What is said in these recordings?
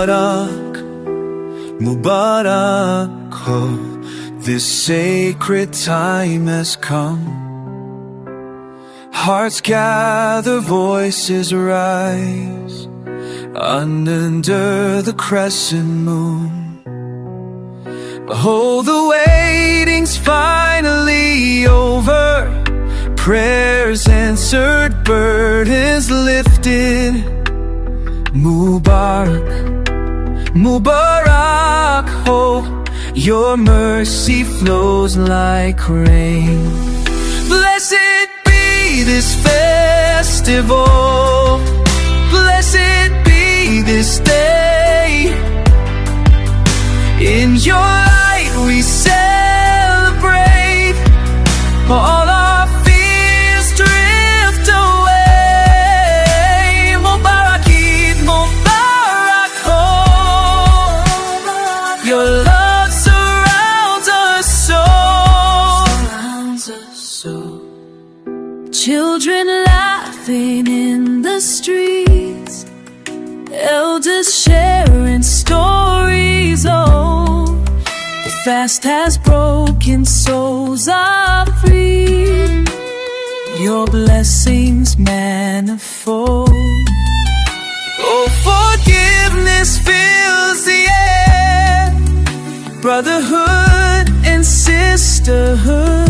Mubarak, Mubarak, oh, this sacred time has come. Hearts gather, voices rise, under the crescent moon. Behold, the waiting's finally over, prayers answered, burdens lifted. Mubarak, Mubarak, oh, your mercy flows like rain. Blessed be this festival, blessed be this day. In your light we celebrate, all our fears drift away. Mubarack, Eid Mubarak, oh, your love surrounds us so. Children laughing in the streets, elders sharing stories, oh, the fast has broken, souls are free, your blessings manifold. Oh, forgiveness fills the air, brotherhood and sisterhood.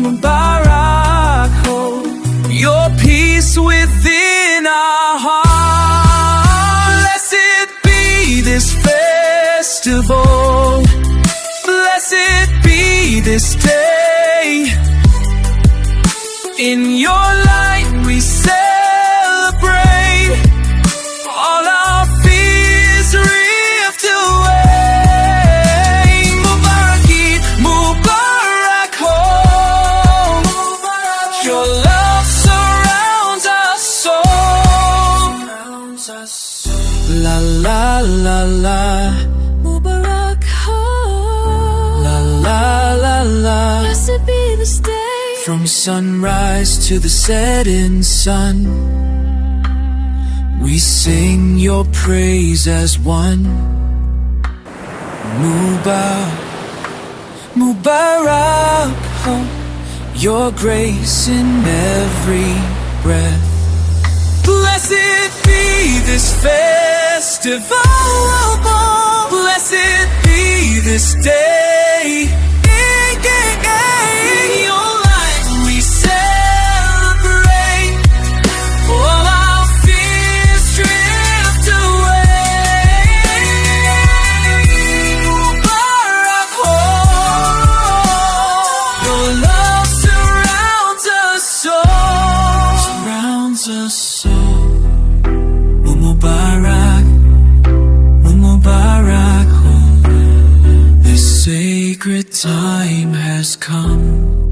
Mubarak, oh, your peace within our heart. Blessed be this festival, blessed be this day. In your light we celebrate, all our fears drift away. Mubarak, Eid Mubarak, oh, your love surrounds us so. La la la la, Mubarak, oh, la la la la. blessed be this day. From sunrise to the setting sun, we sing your praise as one. Mubarak, Mubarak, oh, your grace in every breath. Blessed be this festival, blessed be this day. In your light we celebrate, all our fears drift away. Mubarak, oh, your love surrounds us so. Mubarak, Mubarak, oh, this sacred time has come.